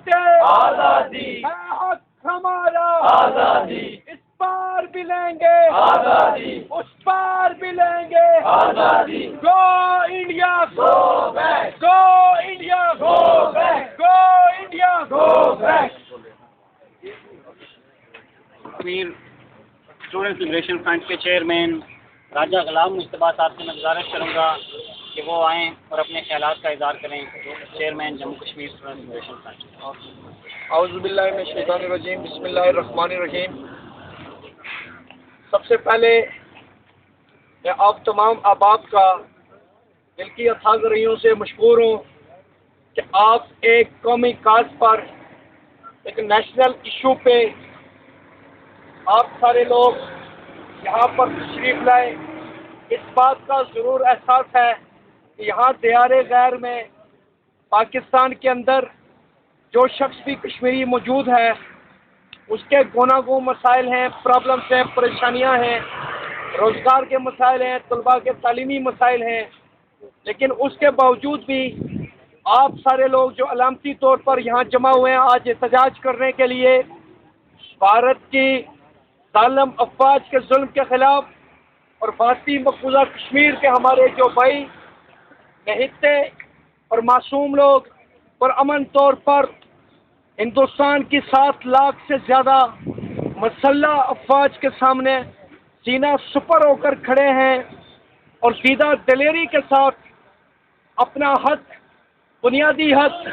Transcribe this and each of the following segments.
چاہتے آزادی ہے حق ہمارا آزادی اس پار بھی لیں گے آزادی اس پار بھی لیں گے آزادی go India go back go India go back go India go back Kashmir students liberation front کے چیئرمین راجہ غلام مصطفیٰ صاحب سے میں گزارش کروں گا کہ وہ آئیں اور اپنے خیالات کا اظہار کریں. Chairman Jammu Kashmir students liberation front. اعوذ باللہ من الشیطان الرجیم بسم اللہ الرحمن الرحیم. سب سے پہلے میں آپ تمام احباب کا دل کی اتھا گرہیوں سے مشکور ہوں کہ آپ ایک قومی کاز پر ایک نیشنل ایشو پہ آپ سارے لوگ یہاں پر تشریف لائے. اس بات کا ضرور احساس ہے کہ یہاں دیار غیر میں پاکستان کے اندر جو شخص بھی کشمیری موجود ہے اس کے گوناگوں مسائل ہیں، پرابلمس ہیں، پریشانیاں ہیں، روزگار کے مسائل ہیں، طلباء کے تعلیمی مسائل ہیں. لیکن اس کے باوجود بھی آپ سارے لوگ جو علامتی طور پر یہاں جمع ہوئے ہیں آج احتجاج کرنے کے لیے بھارت کی ظالم افواج کے ظلم کے خلاف اور بھارتی مقبوضہ کشمیر کے ہمارے جو بھائی نہتے اور معصوم لوگ پر امن طور پر ہندوستان کی 7 لاکھ سے زیادہ مسلح افواج کے سامنے سینہ سپر ہو کر کھڑے ہیں اور سیدھا دلیری کے ساتھ اپنا حق، بنیادی حق،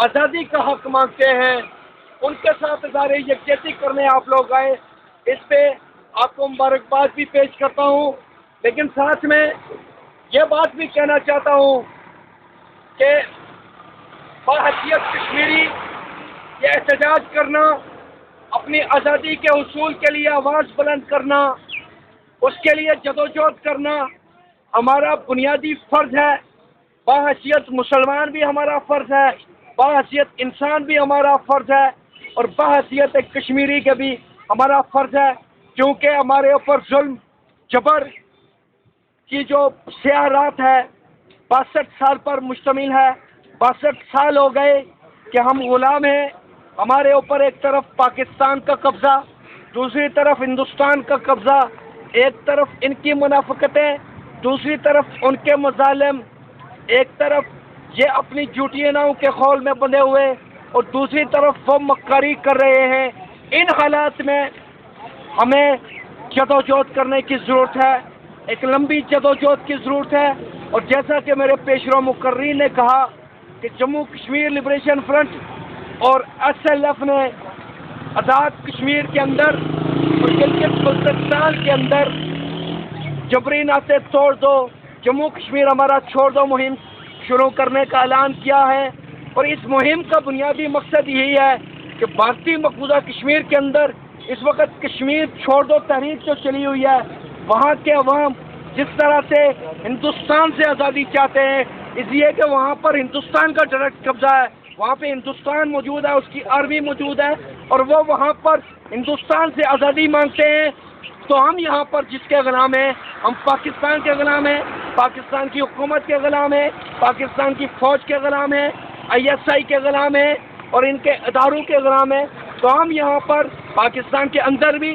آزادی کا حق مانگتے ہیں. ان کے ساتھ اظہار یکجہتی کرنے آپ لوگ آئے، اس پہ آپ کو مبارکباد بھی پیش کرتا ہوں. لیکن ساتھ میں یہ بات بھی کہنا چاہتا ہوں کہ بحیثیت کشمیری یہ احتجاج کرنا، اپنی آزادی کے حصول کے لیے آواز بلند کرنا، اس کے لیے جدوجہد کرنا ہمارا بنیادی فرض ہے. بحیثیت مسلمان بھی ہمارا فرض ہے، بحیثیت انسان بھی ہمارا فرض ہے، اور بحیثیت ایک کشمیری کے بھی ہمارا فرض ہے. کیونکہ ہمارے اوپر ظلم جبر کی جو سیاہ رات ہے 62 سال پر مشتمل ہے. 62 سال ہو گئے کہ ہم غلام ہیں. ہمارے اوپر ایک طرف پاکستان کا قبضہ، دوسری طرف ہندوستان کا قبضہ، ایک طرف ان کی منافقتیں، دوسری طرف ان کے مظالم، ایک طرف یہ اپنی جھوٹی ناؤں کے خول میں بندھے ہوئے اور دوسری طرف وہ مکاری کر رہے ہیں. ان حالات میں ہمیں جدوجہد کرنے کی ضرورت ہے، ایک لمبی جدوجہد کی ضرورت ہے. اور جیسا کہ میرے پیشرو مقررین نے کہا کہ جموں کشمیر لبریشن فرنٹ اور SLF نے آزاد کشمیر کے اندر اور گلگت بلتستان کے اندر جبری ناطے توڑ دو، جموں کشمیر ہمارا چھوڑ دو مہم شروع کرنے کا اعلان کیا ہے. اور اس مہم کا بنیادی مقصد یہی ہے کہ بھارتی مقبوضہ کشمیر کے اندر اس وقت کشمیر چھوڑ دو تحریک جو چلی ہوئی ہے، وہاں کے عوام جس طرح سے ہندوستان سے آزادی چاہتے ہیں، اس لیے کہ وہاں پر ہندوستان کا ڈائریکٹ قبضہ ہے، وہاں پہ ہندوستان موجود ہے، اس کی آرمی موجود ہے، اور وہ وہاں پر ہندوستان سے آزادی مانگتے ہیں. تو ہم یہاں پر جس کے غلام ہیں، ہم پاکستان کے غلام ہیں، پاکستان کی حکومت کے غلام ہیں، پاکستان کی فوج کے غلام ہیں، ISI کے غلام ہیں اور ان کے اداروں کے غلام ہیں. تو ہم یہاں پر پاکستان کے اندر بھی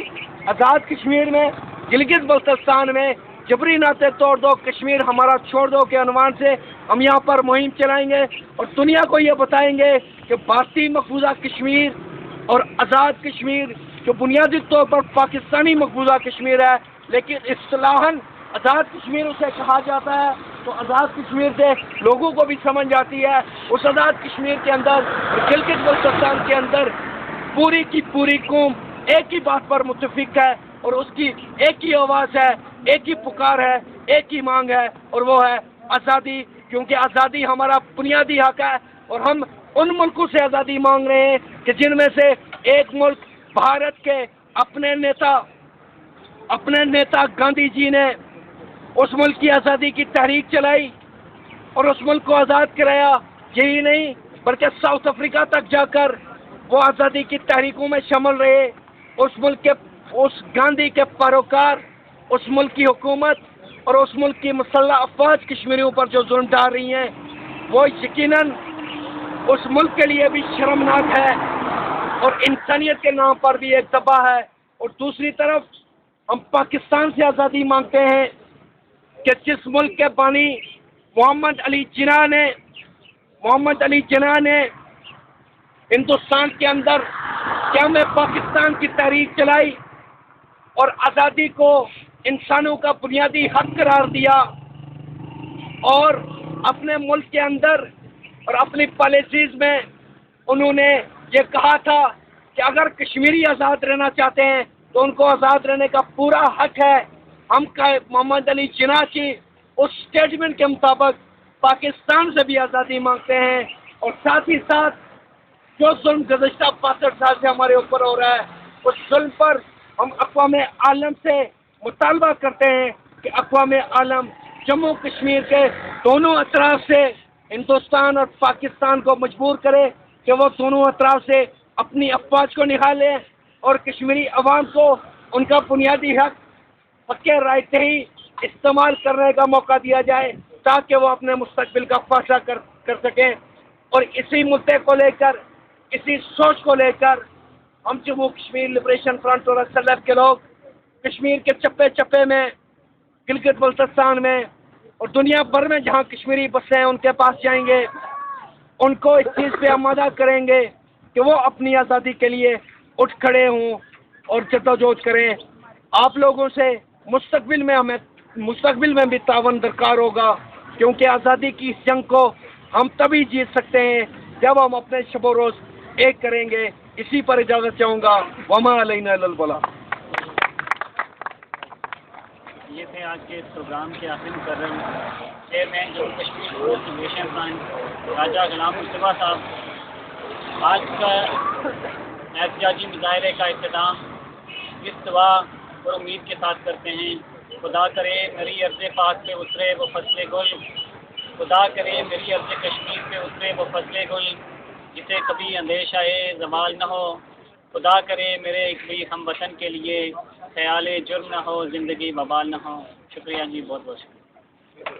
آزاد کشمیر میں، گلگت بلتستان میں جبری ناطے توڑ دو، کشمیر ہمارا چھوڑ دو کے عنوان سے ہم یہاں پر مہم چلائیں گے اور دنیا کو یہ بتائیں گے کہ بھارتی مقبوضہ کشمیر اور آزاد کشمیر جو بنیادی طور پر پاکستانی مقبوضہ کشمیر ہے، لیکن اصطلاحاً آزاد کشمیر اسے کہا جاتا ہے. تو آزاد کشمیر سے لوگوں کو بھی سمجھ آتی ہے. اس آزاد کشمیر کے اندر گلگت بلتستان کے اندر پوری کی پوری قوم ایک ہی بات پر متفق ہے اور اس کی ایک ہی آواز ہے، ایک ہی پکار ہے، ایک ہی مانگ ہے، اور وہ ہے آزادی. کیونکہ آزادی ہمارا بنیادی حق ہے اور ہم ان ملکوں سے آزادی مانگ رہے ہیں کہ جن میں سے ایک ملک بھارت کے اپنے نیتا گاندھی جی نے اس ملک کی آزادی کی تحریک چلائی اور اس ملک کو آزاد کرایا. یہی نہیں بلکہ ساؤتھ افریقہ تک جا کر وہ آزادی کی تحریکوں میں شامل رہے. اس ملک کے اس گاندھی کے پیروکار، اس ملک کی حکومت اور اس ملک کی مسلح افواج کشمیریوں پر جو ظلم ڈال رہی ہیں، وہ یقیناً اس ملک کے لیے بھی شرمناک ہے اور انسانیت کے نام پر بھی ایک تباہ ہے. اور دوسری طرف ہم پاکستان سے آزادی مانگتے ہیں کہ جس ملک کے بانی محمد علی جناح نے ہندوستان کے اندر قیام پاکستان کی تحریک چلائی اور آزادی کو انسانوں کا بنیادی حق قرار دیا، اور اپنے ملک کے اندر اور اپنی پالیسیز میں انہوں نے یہ کہا تھا کہ اگر کشمیری آزاد رہنا چاہتے ہیں تو ان کو آزاد رہنے کا پورا حق ہے. ہم محمد علی جناح کی اس اسٹیٹمنٹ کے مطابق پاکستان سے بھی آزادی مانگتے ہیں، اور ساتھ ہی ساتھ جو ظلم گزشتہ 65 سال سے ہمارے اوپر ہو رہا ہے اس ظلم پر ہم اقوام عالم سے مطالبہ کرتے ہیں کہ اقوام عالم جموں کشمیر کے دونوں اطراف سے ہندوستان اور پاکستان کو مجبور کرے کہ وہ دونوں اطراف سے اپنی افواج کو نکالیں اور کشمیری عوام کو ان کا بنیادی حق حق رائے دہی استعمال کرنے کا موقع دیا جائے تاکہ وہ اپنے مستقبل کا فیصلہ کر سکیں. اور اسی مدعے کو لے کر، اسی سوچ کو لے کر ہم جموں کشمیر لبریشن فرنٹ اور SLF کے لوگ کشمیر کے چپے چپے میں، گلگت بلتستان میں اور دنیا بھر میں جہاں کشمیری بسیں ہیں ان کے پاس جائیں گے، ان کو اس چیز پہ آمادہ کریں گے کہ وہ اپنی آزادی کے لیے اٹھ کھڑے ہوں اور جدوجہد کریں. آپ لوگوں سے مستقبل میں بھی تعاون درکار ہوگا، کیونکہ آزادی کی اس جنگ کو ہم تبھی جیت سکتے ہیں جب ہم اپنے شب و روز ایک کریں گے. اسی پر اجازت چاہوں گا. وما علینا الا البلاغ. یہ تھے آج کے اس پروگرام کے آخری مقرر chairman Jammu Kashmir growth liberation front Raja Ghulam Mustafa صاحب. آج کا احتجاجی مظاہرے کا اختتام اس دعا اور امید کے ساتھ کرتے ہیں: خدا کرے میری ارض پاک پہ اترے وہ فصل گل، خدا کرے میری ارض کشمیر پہ اترے وہ فصل گل، جسے کبھی اندیش آئے زوال نہ ہو، خدا کرے میرے ایک بھی ہم وطن کے لیے خیال جرم نہ ہو، زندگی وبال نہ ہو. شکریہ جی، بہت بہت شکریہ.